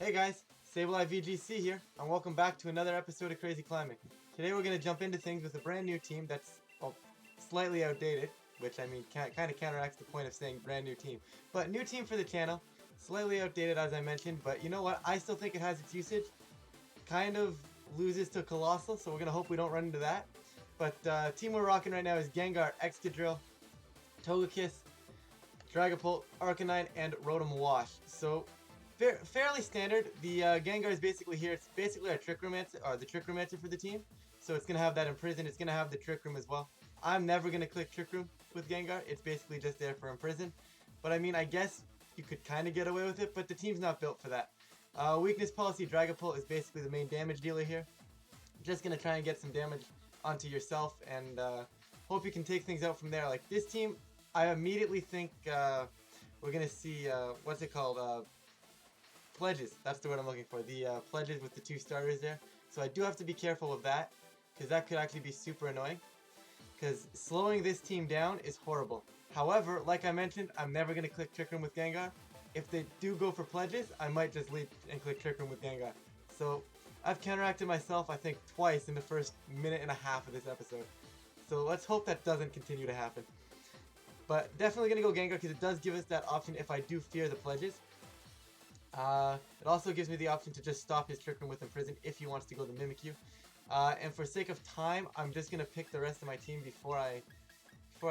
Hey guys, Sableye VGC here, and welcome back to another episode of Crazy Climbing. Today we're going to jump into things with a brand new team that's, well, slightly outdated, which I mean kind of counteracts the point of saying brand new team. But new team for the channel, slightly outdated as I mentioned, but you know what, I still think it has its usage. Kind of loses to Colossal, so we're going to hope we don't run into that. But team we're rocking right now is Gengar, Excadrill, Togekiss, Dragapult, Arcanine, and Rotom-wash. So fairly standard. The Gengar is basically here. It's basically our Trick Room answer, or the Trick Room answer for the team. So it's going to have that Imprison. It's going to have the Trick Room as well. I'm never going to click Trick Room with Gengar. It's basically just there for Imprison. But I mean, I guess you could kind of get away with it, but the team's not built for that. Weakness Policy Dragapult is basically the main damage dealer here. Just going to try and get some damage onto yourself and hope you can take things out from there. Like this team, I immediately think we're going to see, what's it called? Pledges, that's the word I'm looking for. The pledges with the two starters there. So I do have to be careful with that, because that could actually be super annoying. Because slowing this team down is horrible. However, like I mentioned, I'm never going to click Trick Room with Gengar. If they do go for pledges, I might just leave and click Trick Room with Gengar. So I've counteracted myself, I think, twice in the first minute and a half of this episode. So let's hope that doesn't continue to happen. But definitely going to go Gengar, because it does give us that option if I do fear the pledges. It also gives me the option to just stop his Trick Room with Imprison if he wants to go to Mimikyu. And for sake of time, I'm just going to pick the rest of my team before I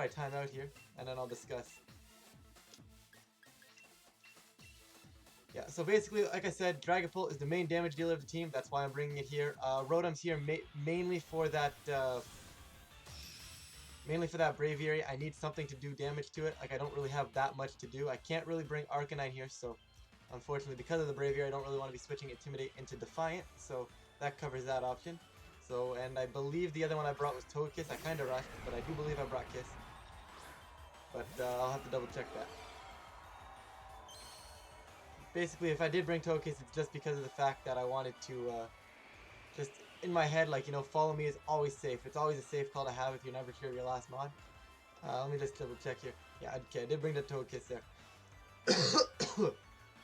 time out here, and then I'll discuss. Yeah, so basically, like I said, Dragapult is the main damage dealer of the team. That's why I'm bringing it here. Rotom's here mainly for that Braviary. I need something to do damage to it. Like, I don't really have that much to do. I can't really bring Arcanine here, so unfortunately, because of the Braviary, I don't really want to be switching Intimidate into Defiant, so that covers that option. So, and I believe the other one I brought was Togekiss. I kind of rushed, but I do believe I brought Kiss. But I'll have to double check that. Basically, if I did bring Togekiss, it's just because of the fact that I wanted to, just in my head, like, you know, follow me is always safe. It's always a safe call to have if you're never sure of your last mod. Let me just double check here. Yeah, okay, I did bring the Togekiss there.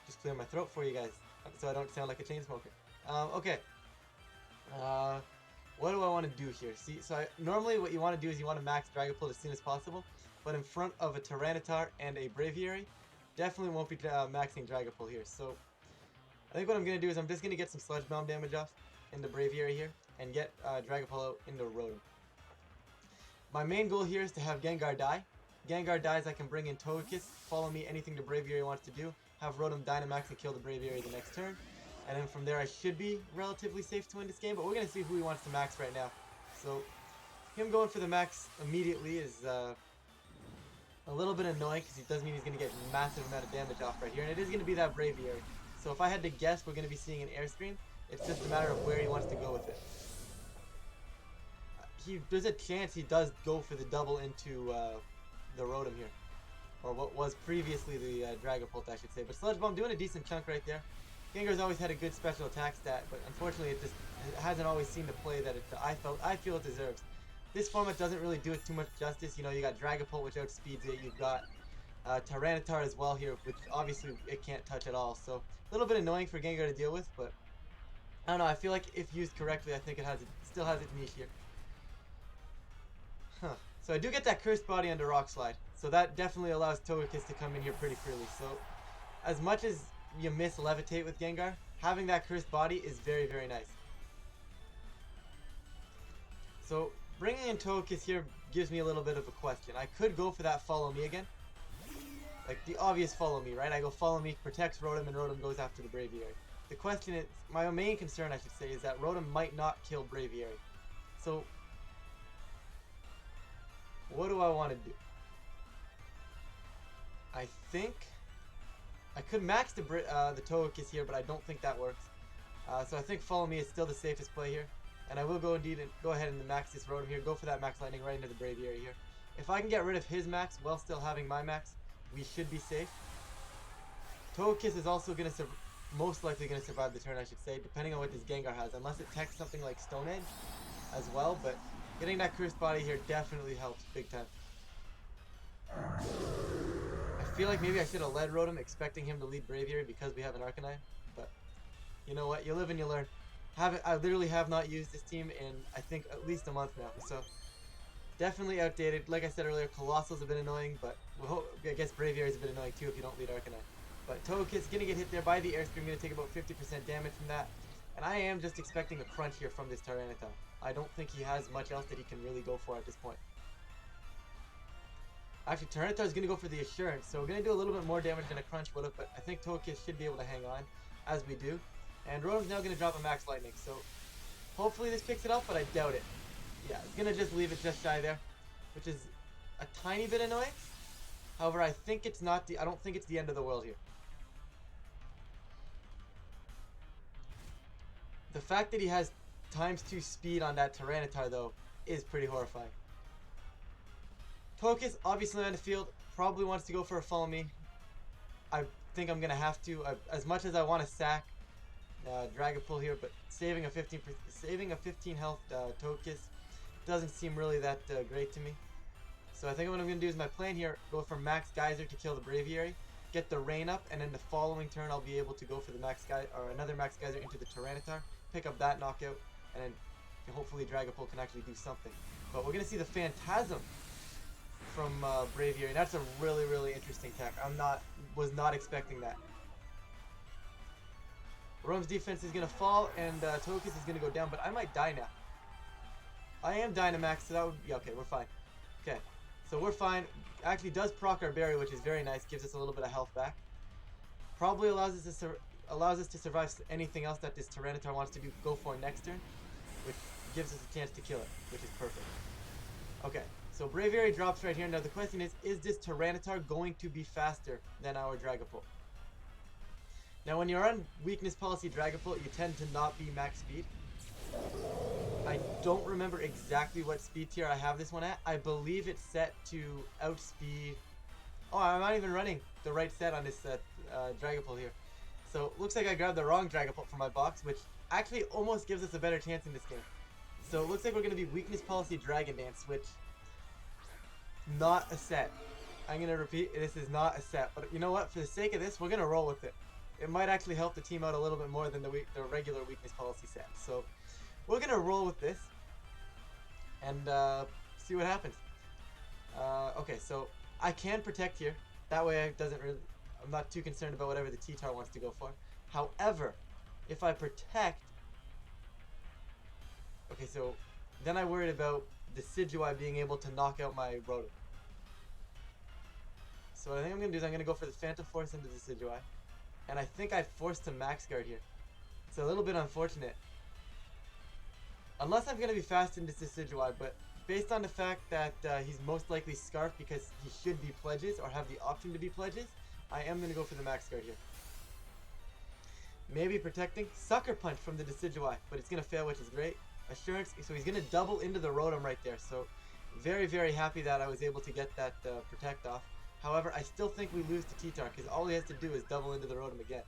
Just clear my throat for you guys, so I don't sound like a chain smoker. Okay. What do I want to do here? See, so normally what you want to do is you want to max Dragapult as soon as possible, but in front of a Tyranitar and a Braviary, definitely won't be maxing Dragapult here. So I think what I'm going to do is I'm just going to get some Sludge Bomb damage off into Braviary here, and get Dragapult out into Rotom. My main goal here is to have Gengar die. Gengar dies, I can bring in Togekiss, follow me anything the Braviary wants to do, have Rotom Dynamax and kill the Braviary the next turn. And then from there I should be relatively safe to win this game, but we're going to see who he wants to max right now. So, him going for the max immediately is a little bit annoying, because it does mean he's going to get a massive amount of damage off right here, and it is going to be that Braviary. So if I had to guess, we're going to be seeing an Airstream. It's just a matter of where he wants to go with it. There's a chance he does go for the double into the Rotom here. Or what was previously the Dragapult, I should say. But Sludge Bomb doing a decent chunk right there. Gengar's always had a good special attack stat, but unfortunately it hasn't always seen the play that I feel it deserves. This format doesn't really do it too much justice. You know, you got Dragapult, which outspeeds it. You've got Tyranitar as well here, which obviously it can't touch at all. So a little bit annoying for Gengar to deal with, but I don't know. I feel like if used correctly, I think it still has its niche here. Huh. So I do get that Cursed Body under Rock Slide. So that definitely allows Togekiss to come in here pretty freely. So as much as you miss Levitate with Gengar, having that Cursed Body is very, very nice. So bringing in Togekiss here gives me a little bit of a question. I could go for that Follow Me again. Like the obvious Follow Me, right? I go Follow Me, protects Rotom, and Rotom goes after the Braviary. The question is, my main concern I should say, is that Rotom might not kill Braviary. So what do I want to do? I think I could max the Togekiss here, but I don't think that works. So I think Follow Me is still the safest play here. And I will go ahead and max this Rotom here, go for that Max Lightning right into the Braviary here. If I can get rid of his max while still having my max, we should be safe. Togekiss is also going to most likely going to survive the turn, I should say, depending on what this Gengar has, unless it techs something like Stone Edge as well, but getting that Cursed Body here definitely helps big time. I feel like maybe I should have led Rotom expecting him to lead Braviary because we have an Arcanine, but you know what? You live and you learn. I literally have not used this team in, I think, at least a month now. So, definitely outdated. Like I said earlier, Colossals have been annoying, but I guess Braviary is a bit annoying too if you don't lead Arcanine. But Togekiss going to get hit there by the Airstream, going to take about 50% damage from that. And I am just expecting a crunch here from this Tyranitar. I don't think he has much else that he can really go for at this point. Actually, Tyranitar is going to go for the Assurance, so we're going to do a little bit more damage than a crunch would have, but I think Togekiss should be able to hang on, as we do. And Rotom's now going to drop a Max Lightning, so hopefully this picks it up, but I doubt it. Yeah, it's going to just leave it just shy there, which is a tiny bit annoying. However, I think it's not I don't think it's the end of the world here. The fact that he has ×2 speed on that Tyranitar, though, is pretty horrifying. Togekiss, obviously on the field, probably wants to go for a Follow Me. I think I'm going to have to, as much as I want to sack Dragapult here, but saving a 15 health Togekiss doesn't seem really that great to me. So I think what I'm going to do is my plan here, go for Max Geyser to kill the Braviary, get the Rain up, and then the following turn I'll be able to go for the another Max Geyser into the Tyranitar, pick up that knockout, and then hopefully Dragapult can actually do something. But we're going to see the Phantasm from Braviary. That's a really, really interesting tech. Was not expecting that. Rotom's defense is going to fall, and Togekiss is going to go down, but I might die now. I am Dynamax, so that would be okay. We're fine. Okay, so we're fine. Actually does proc our berry, which is very nice. Gives us a little bit of health back. Probably allows us to survive anything else that this Tyranitar wants to go for next turn, which gives us a chance to kill it, which is perfect. Okay, so Braviary drops right here. Now the question is this Tyranitar going to be faster than our Dragapult? Now when you're on weakness policy Dragapult, you tend to not be max speed. I don't remember exactly what speed tier I have this one at. I believe it's set to outspeed. Oh, I'm not even running the right set on this Dragapult here. So looks like I grabbed the wrong Dragapult from my box, which actually almost gives us a better chance in this game. So it looks like we're going to be weakness policy Dragon Dance, which not a set. I'm going to repeat, this is not a set. But you know what? For the sake of this, we're going to roll with it. It might actually help the team out a little bit more than the regular weakness policy set. So we're going to roll with this and see what happens. Okay, so I can protect here. That way I'm not too concerned about whatever the T-Tar wants to go for. However, if I protect... Okay, so then I worried about the Decidueye being able to knock out my Rotom. So what I think I'm going to do is I'm going to go for the Phantom Force into the Decidueye. And I think I forced to Max Guard here. It's a little bit unfortunate. Unless I'm going to be fast into Decidueye, but based on the fact that he's most likely Scarf because he should be Pledges or have the option to be Pledges, I am going to go for the Max Guard here. Maybe protecting. Sucker Punch from the Decidueye, but it's going to fail, which is great. Assurance, so he's going to double into the Rotom right there. So very, very happy that I was able to get that Protect off. However, I still think we lose to T-Tar because all he has to do is double into the Rotom again.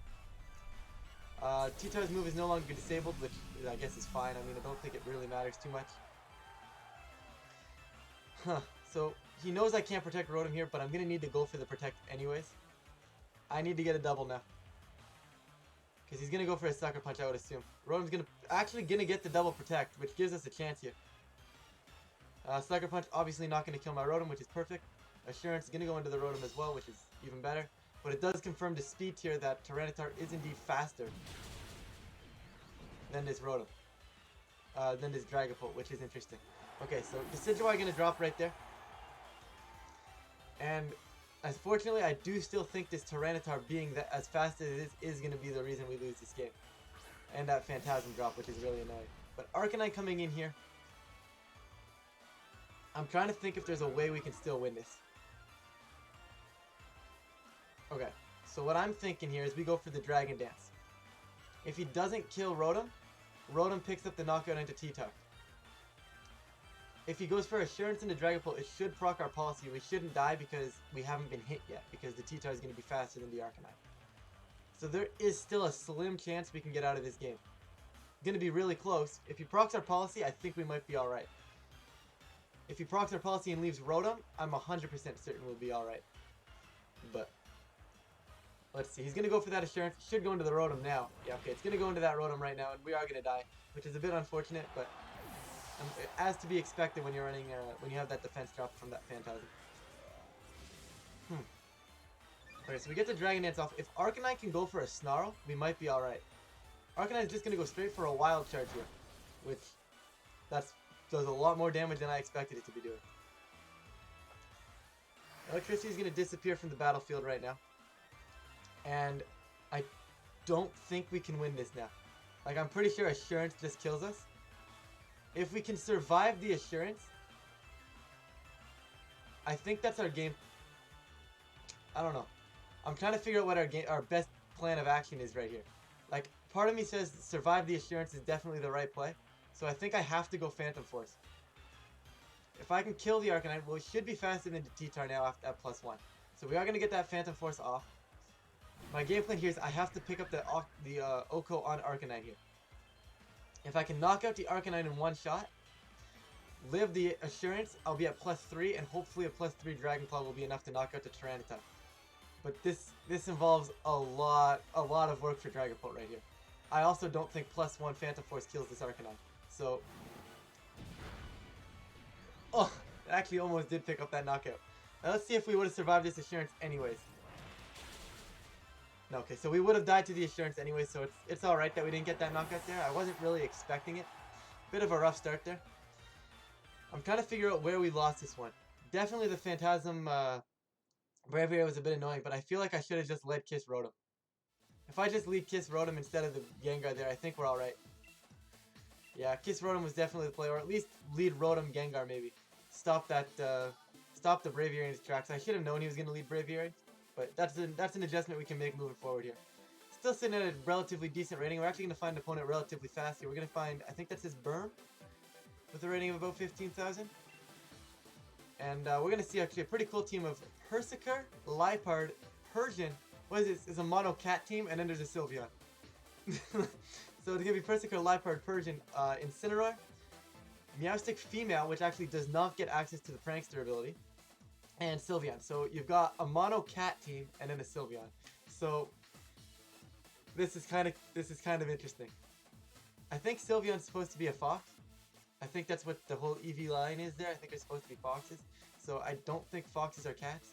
T-Tar's move is no longer disabled, which I guess is fine. I mean, I don't think it really matters too much. Huh. So he knows I can't protect Rotom here, but I'm going to need to go for the Protect anyways. I need to get a double now. Because he's going to go for a Sucker Punch, I would assume. Rotom's actually going to get the double Protect, which gives us a chance here. Sucker Punch obviously not going to kill my Rotom, which is perfect. Assurance is going to go into the Rotom as well, which is even better. But it does confirm the speed tier that Tyranitar is indeed faster than this Rotom. Than this Dragapult, which is interesting. Okay, so Decidueye going to drop right there. And unfortunately, I do still think this Tyranitar being as fast as it is going to be the reason we lose this game. And that Phantasm drop, which is really annoying. But Arcanine coming in here. I'm trying to think if there's a way we can still win this. Okay, so what I'm thinking here is we go for the Dragon Dance. If he doesn't kill Rotom, Rotom picks up the knockout into T-Tar. If he goes for Assurance into Dragapult, it should proc our policy. We shouldn't die because we haven't been hit yet, because the T-Tar is going to be faster than the Arcanine. So there is still a slim chance we can get out of this game. Going to be really close. If he procs our policy, I think we might be alright. If he procs our policy and leaves Rotom, I'm 100% certain we'll be alright. But Let's see. He's going to go for that assurance. Should go into the rotom now. Yeah, okay. It's going to go into that rotom right now, and we are going to die, which is a bit unfortunate, but as to be expected when you're running, when you have that defense drop from that Phantasm. Okay, so we get the Dragon Dance off. If Arcanine can go for a Snarl, we might be alright. Arcanine is just going to go straight for a Wild Charge here, which does a lot more damage than I expected it to be doing. Electricity is going to disappear from the battlefield right now. And I don't think we can win this now. Like, I'm pretty sure Assurance just kills us. If we can survive the Assurance, I think that's our game. I don't know. I'm trying to figure out what our best plan of action is right here. Like, part of me says survive the Assurance is definitely the right play. So I think I have to go Phantom Force. If I can kill the Arcanine, well, it should be faster than the T-Tar now at +1. So we are going to get that Phantom Force off. My game plan here is I have to pick up the Oko on Arcanine here. If I can knock out the Arcanine in one shot, live the Assurance, I'll be at +3, and hopefully a +3 Dragon Claw will be enough to knock out the Tyranitar. But this involves a lot of work for Dragapult right here. I also don't think +1 Phantom Force kills this Arcanine. So, oh, it actually almost did pick up that knockout. Now let's see if we would have survived this Assurance anyways. No, okay, so we would have died to the Assurance anyway, so it's alright that we didn't get that knockout there. I wasn't really expecting it. Bit of a rough start there. I'm trying to figure out where we lost this one. Definitely the Phantasm Braviary was a bit annoying, but I feel like I should have just led Kiss Rotom. If I just lead Kiss Rotom instead of the Gengar there, I think we're alright. Yeah, Kiss Rotom was definitely the play, or at least lead Rotom Gengar maybe. Stop that, stop the Braviary in his tracks. I should have known he was going to lead Braviary. But that's an adjustment we can make moving forward here. Still sitting at a relatively decent rating. We're actually going to find an opponent relatively fast here. We're going to find, I think that's his Berm, with a rating of about 15,000. And we're going to see actually a pretty cool team of Persiker, Liepard, Persian. What is this? It's a mono cat team, and then there's a Sylveon. So it's going to be Persiker, Liepard, Persian, Incineroar, Meowstic Female, which actually does not get access to the Prankster ability, and Sylveon. So you've got a mono cat team and then a Sylveon. So this is kind of interesting. I think Sylveon's supposed to be a fox. I think that's what the whole EV line is there. I think it's supposed to be foxes. So I don't think foxes are cats.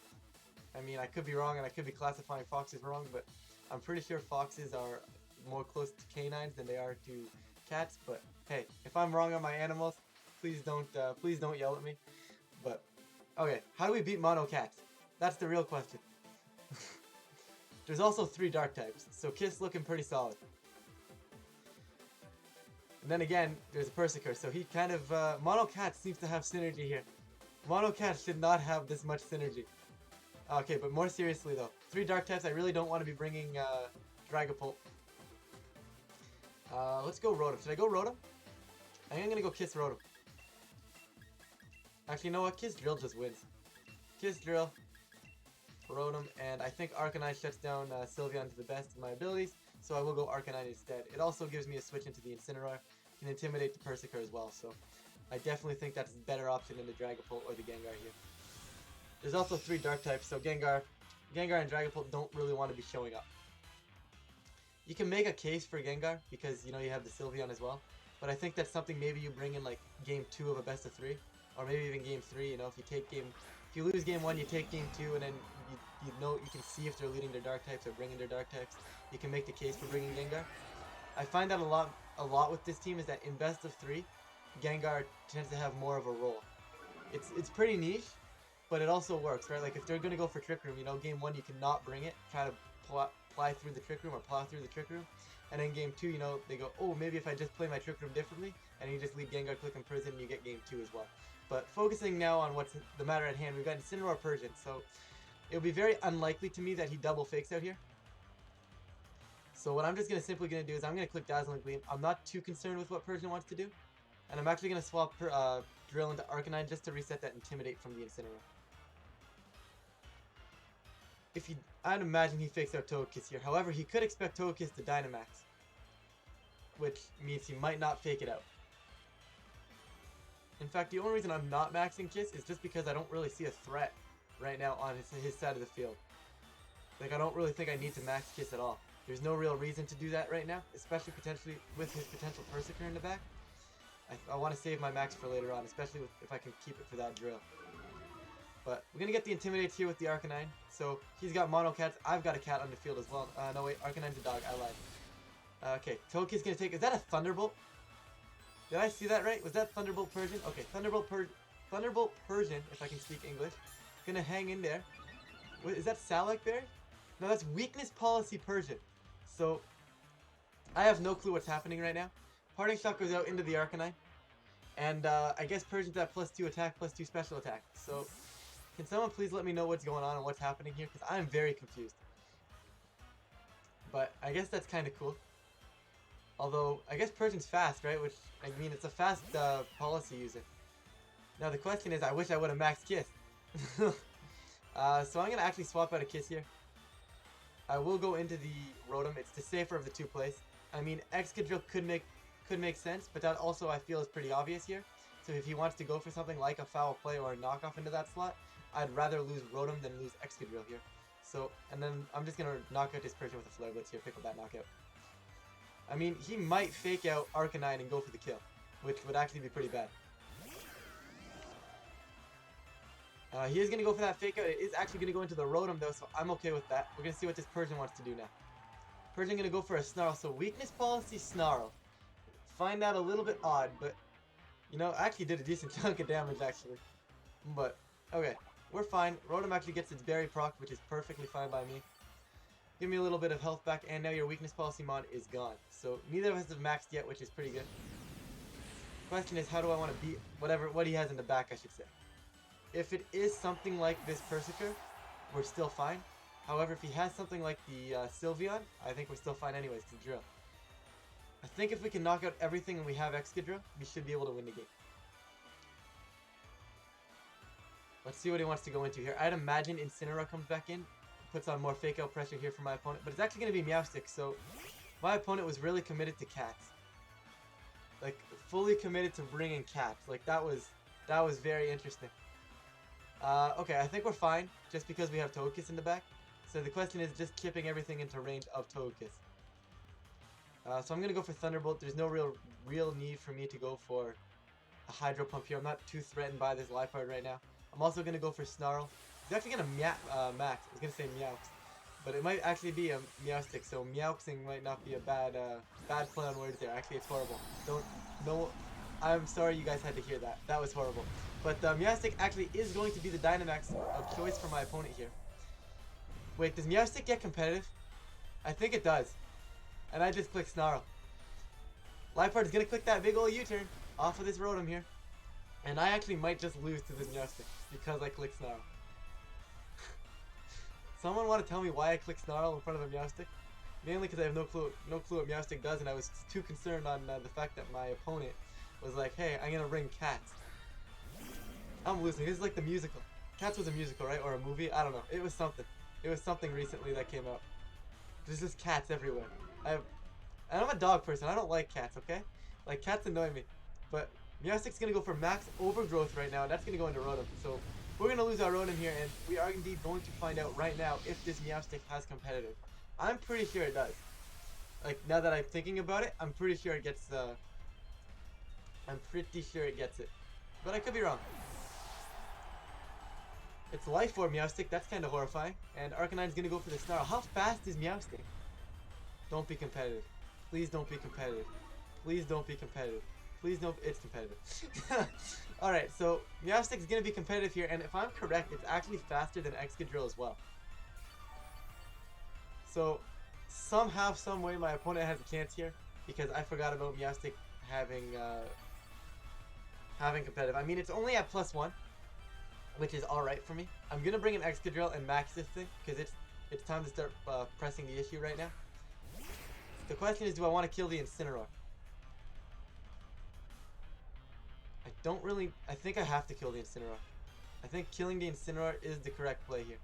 I mean, I could be wrong and I could be classifying foxes wrong, but I'm pretty sure foxes are more close to canines than they are to cats. But hey, if I'm wrong on my animals, please don't yell at me. But okay, how do we beat mono cats? That's the real question. There's also 3 dark types, so Kiss looking pretty solid. And then again, there's a Persiker, so he kind of, mono cat seems to have synergy here. Mono cat should not have this much synergy. Okay, but more seriously though, 3 dark types, I really don't want to be bringing, Dragapult. Let's go Rotom. Should I go Rotom? I think I'm gonna go Kiss Rotom. Actually, you know what? Kiss Drill just wins. Kiss Drill, Rotom, and I think Arcanine shuts down Sylveon to the best of my abilities, so I will go Arcanine instead. It also gives me a switch into the Incineroar, can intimidate the Persiker as well, so I definitely think that's a better option than the Dragapult or the Gengar here. There's also 3 dark types, so Gengar and Dragapult don't really want to be showing up. You can make a case for Gengar because, you know, you have the Sylveon as well, but I think that's something maybe you bring in like game 2 of a best of 3. Or maybe even game 3, you know, if you lose game 1, you take game 2, and then you know, you can see if they're leading their dark types or bringing their dark types. You can make the case for bringing Gengar. I find that a lot with this team is that in best of 3, Gengar tends to have more of a role. It's pretty niche, but it also works, right? Like if they're gonna go for Trick Room, you know, game 1 you cannot bring it, try to ply through the Trick Room or plow through the Trick Room, and then game 2, you know, they go, oh, maybe if I just play my Trick Room differently, and you just leave Gengar, Click, and Prison, you get game 2 as well. But focusing now on what's the matter at hand, we've got Incineroar Persian, so it would be very unlikely to me that he double fakes out here. So what I'm just simply going to do is I'm going to click Dazzling Gleam. I'm not too concerned with what Persian wants to do. And I'm actually going to swap Drill into Arcanine just to reset that Intimidate from the Incineroar. I'd imagine he fakes out Togekiss here. However, he could expect Togekiss to Dynamax, which means he might not fake it out. In fact, the only reason I'm not maxing Kiss is just because I don't really see a threat right now on his side of the field. Like, I don't really think I need to max Kiss at all. There's no real reason to do that right now, especially potentially with his potential Persiker in the back. I want to save my max for later on, especially if I can keep it for that drill. But we're going to get the Intimidate here with the Arcanine. So he's got Mono Cats. I've got a cat on the field as well. No, wait. Arcanine's a dog. I lied. Okay. Togekiss going to take... Is that a Thunderbolt? Did I see that right? Was that Thunderbolt Persian? Okay. Thunderbolt Persian, if I can speak English. Going to hang in there. Wait, is that Salak Berry? No, that's Weakness Policy Persian. So I have no clue what's happening right now. Parting Shot goes out into the Arcanine. And I guess Persian's at +2 attack, +2 special attack. So can someone please let me know what's going on and what's happening here? Because I'm very confused. But I guess that's kind of cool. Although, I guess Persian's fast, right? Which, I mean, it's a fast policy user. Now the question is, I wish I would have maxed Kiss. So I'm going to actually swap out a Kiss here. I will go into the Rotom. It's the safer of the two plays. I mean, Excadrill could make sense, but that also I feel is pretty obvious here. So if he wants to go for something like a foul play or a knockoff into that slot, I'd rather lose Rotom than lose Excadrill here. So, and then I'm just going to knock out this Persian with a Flare Blitz here, pick up that knockout. I mean, he might fake out Arcanine and go for the kill, which would actually be pretty bad. He is going to go for that fake out. It is actually going to go into the Rotom though, so I'm okay with that. We're going to see what this Persian wants to do now. Persian going to go for a Snarl, so Weakness Policy Snarl. Find that a little bit odd, but, you know, I actually did a decent chunk of damage actually. But, okay, we're fine. Rotom actually gets its Berry proc, which is perfectly fine by me. Give me a little bit of health back, and now your Weakness Policy mod is gone. So neither of us have maxed yet, which is pretty good. Question is, how do I want to beat what he has in the back, I should say. If it is something like this Persiker, we're still fine. However, if he has something like the Sylveon, I think we're still fine anyways, to drill. I think if we can knock out everything and we have Excadrill, we should be able to win the game. Let's see what he wants to go into here. I'd imagine Incineroar comes back in, puts on more fake out pressure here for my opponent, but it's actually going to be Meowstic, so my opponent was really committed to cats. Like, fully committed to bringing cats. Like, that was very interesting. Okay, I think we're fine, just because we have Togekiss in the back. So the question is just chipping everything into range of Togekiss. So I'm going to go for Thunderbolt. There's no real need for me to go for a Hydro Pump here. I'm not too threatened by this Liepard right now. I'm also going to go for Snarl. He's actually going to max. I was going to say Meowx. But it might actually be a Meowstic, so Meowxing might not be a bad play on words there. Actually, it's horrible. No, I'm sorry you guys had to hear that. That was horrible. But Meowstic actually is going to be the Dynamax of choice for my opponent here. Wait, does Meowstic get competitive? I think it does. And I just click Snarl. Liepard is going to click that big ol' U-turn off of this Rotom here. And I actually might just lose to this Meowstic because I click Snarl. Someone want to tell me why I click Snarl in front of a Meowstic? Mainly because I have no clue what Meowstic does, and I was too concerned on the fact that my opponent was like, hey, I'm going to bring cats. I'm losing. This is like the musical. Cats was a musical, right? Or a movie? I don't know. It was something. It was something recently that came out. There's just cats everywhere. And I'm a dog person. I don't like cats, okay? Like, cats annoy me. But Meowstic's going to go for max overgrowth right now, and that's going to go into Rotom. So we're going to lose our Rotom here, and we are indeed going to find out right now if this Meowstic has competitive. I'm pretty sure it does. Like, now that I'm thinking about it, I'm pretty sure it gets, it. But I could be wrong. It's Life Orb Meowstic, that's kind of horrifying. And Arcanine's going to go for the Snarl. How fast is Meowstic? Don't be competitive. Please don't be competitive. Please don't be competitive. Please don't. It's competitive. Alright, so Meowstic's going to be competitive here, and if I'm correct, it's actually faster than Excadrill as well. So, somehow, someway, my opponent has a chance here, because I forgot about Meowstic having competitive. I mean, it's only at +1, which is alright for me. I'm going to bring an Excadrill and max this thing, because it's time to start pressing the issue right now. The question is, do I want to kill the Incineroar? I think I have to kill the Incineroar. I think killing the Incineroar is the correct play here.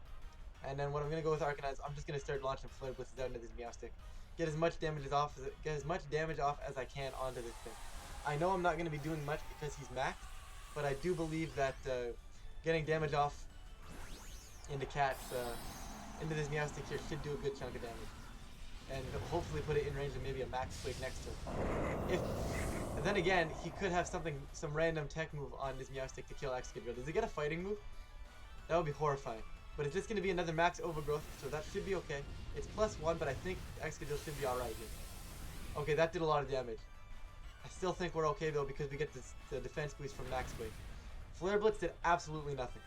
And then what I'm going to go with Arcanine is I'm just going to start launching Flare Blitzes out into this Meowstic. Get as much damage off as I can onto this thing. I know I'm not going to be doing much because he's maxed, but I do believe that getting damage off into cats into this Meowstic here should do a good chunk of damage. And hopefully put it in range of maybe a Max Quake next to it. And then again, he could have some random tech move on this Meowstic to kill Excadrill. Does he get a fighting move? That would be horrifying. But it's just going to be another Max Overgrowth, so that should be okay. It's +1, but I think Excadrill should be alright here. Okay, that did a lot of damage. I still think we're okay though because we get the defense boost from Max Quake. Flare Blitz did absolutely nothing.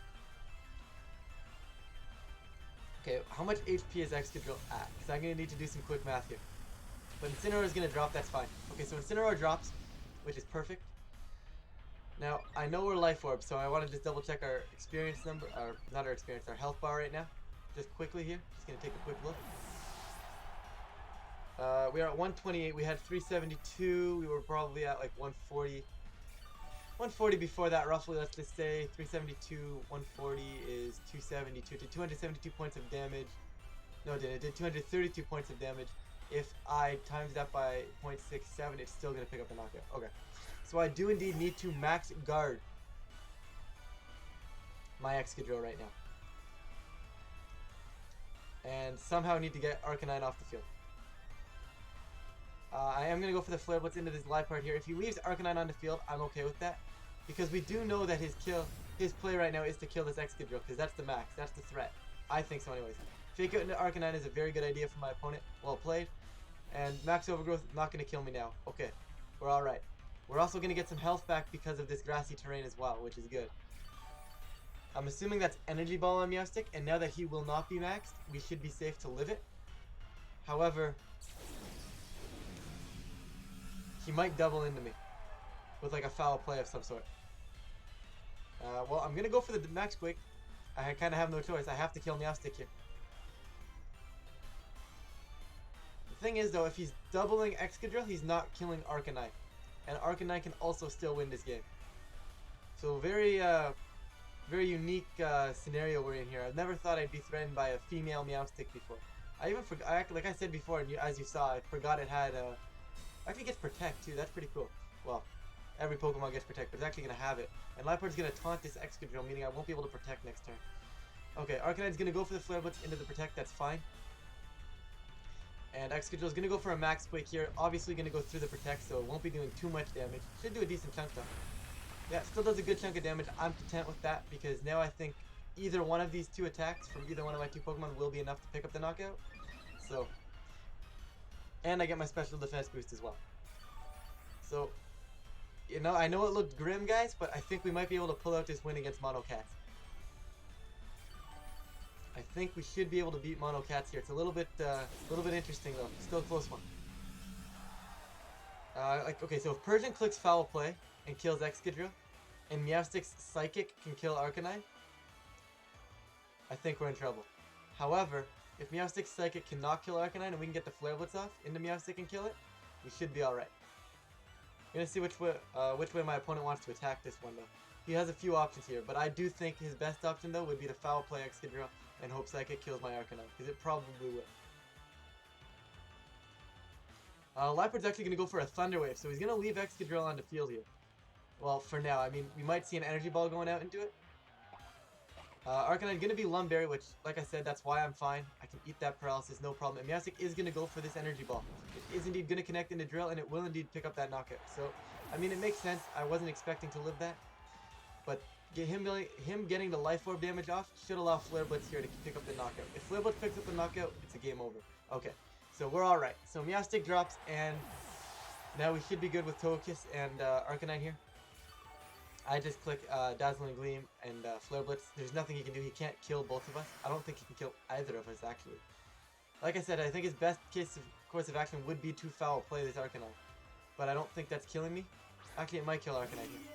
Okay, how much HP is Excadrill at? Because I'm going to need to do some quick math here. But Incineroar is going to drop, that's fine. Okay, so Incineroar drops, which is perfect. Now, I know we're Life Orb, so I want to just double check our experience number, or not our experience, our health bar right now. Just quickly here, just going to take a quick look. We are at 128, we had 372, we were probably at like 140. 140 before that, roughly, let's just say 372, 140 is 272, to 272 points of damage. No, it didn't. It did 232 points of damage. If I times that by 0.67, it's still going to pick up the knockout. Okay. So I do indeed need to max guard my Excadrill right now. And somehow need to get Arcanine off the field. I am going to go for the Flare Blitz into this live part here. If he leaves Arcanine on the field, I'm okay with that. Because we do know that his play right now is to kill this Excadrill, because that's the max, that's the threat. I think so anyways. Fake out into Arcanine is a very good idea for my opponent. Well played. And Max Overgrowth, not going to kill me now. Okay, we're alright. We're also going to get some health back because of this grassy terrain as well, which is good. I'm assuming that's Energy Ball on Meowstic, and now that he will not be maxed, we should be safe to live it. However, he might double into me with like a foul play of some sort. Well, I'm going to go for the Max Quake. I kind of have no choice. I have to kill Meowstic here. The thing is, though, if he's doubling Excadrill, he's not killing Arcanine. And Arcanine can also still win this game. So very very unique scenario we're in here. I've never thought I'd be threatened by a female Meowstic before. I even forgot, like I said before, and as you saw, I forgot it had actually gets Protect too. That's pretty cool. Well, every Pokemon gets Protect, but it's actually going to have it. And Liepard's going to taunt this Excadrill, meaning I won't be able to Protect next turn. Okay, Arcanine's going to go for the Flare Blitz into the Protect, that's fine. And Excadrill's going to go for a Max Quake here, obviously going to go through the Protect, so it won't be doing too much damage. Should do a decent chunk though. Yeah, still does a good chunk of damage. I'm content with that, because now I think either one of these two attacks from either one of my two Pokemon will be enough to pick up the knockout. So, and I get my special defense boost as well. So, you know, I know it looked grim, guys, but I think we might be able to pull out this win against Mono Cats. I think we should be able to beat Mono Cats here. It's a little bit interesting though. Still a close one. Okay, so if Persian clicks Foul Play and kills Excadrill, and Meowstic's Psychic can kill Arcanine, I think we're in trouble. However, if Meowstic's Psychic cannot kill Arcanine and we can get the Flare Blitz off into Meowstic and kill it, we should be alright. We're gonna see which way my opponent wants to attack this one though. He has a few options here, but I do think his best option though would be to Foul Play Excadrill and hope Psychic kills my Arcanine, because it probably will. Liepard's actually going to go for a Thunder Wave, so he's going to leave Excadrill on the field here. Well, for now. I mean, we might see an Energy Ball going out into it. Arcanine's going to be Lumberry, which, like I said, that's why I'm fine. I can eat that Paralysis, no problem. And Meowstic is going to go for this Energy Ball. It is indeed going to connect into Drill, and it will indeed pick up that knockout. So, I mean, it makes sense. I wasn't expecting to live that. But him getting the Life Orb damage off should allow Flare Blitz here to pick up the knockout. If Flare Blitz picks up the knockout, it's a game over. Okay. So we're alright. So Meowstic drops, and now we should be good with Togekiss and Arcanine here. I just click Dazzling Gleam and Flare Blitz. There's nothing he can do. He can't kill both of us. I don't think he can kill either of us, actually. Like I said, I think his best course of action would be to Foul Play this Arcanine. But I don't think that's killing me. Actually, it might kill Arcanine here.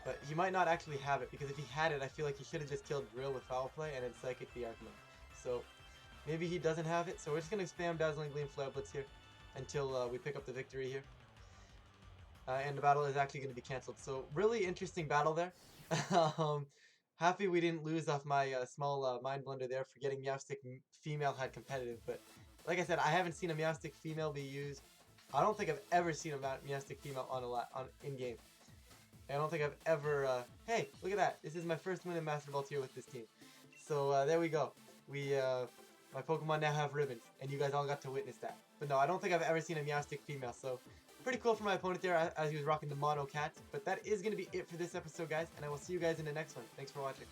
But he might not actually have it, because if he had it, I feel like he should have just killed Drill with Foul Play and then Psychic the Arcanine. So, maybe he doesn't have it, so we're just going to spam Dazzling Gleam Flare Blitz here until we pick up the victory here. And the battle is actually going to be cancelled. So, really interesting battle there. Happy we didn't lose off my small mind blunder there for getting Meowstic female had competitive. But, like I said, I haven't seen a Meowstic female be used. I don't think I've ever seen a Meowstic female on in-game. I don't think I've ever... hey, look at that. This is my first win in Master Ball tier with this team. So, there we go. We My Pokemon now have ribbons, and you guys all got to witness that. But no, I don't think I've ever seen a Meowstic female, so pretty cool for my opponent there as he was rocking the mono cat. But that is going to be it for this episode, guys, and I will see you guys in the next one. Thanks for watching.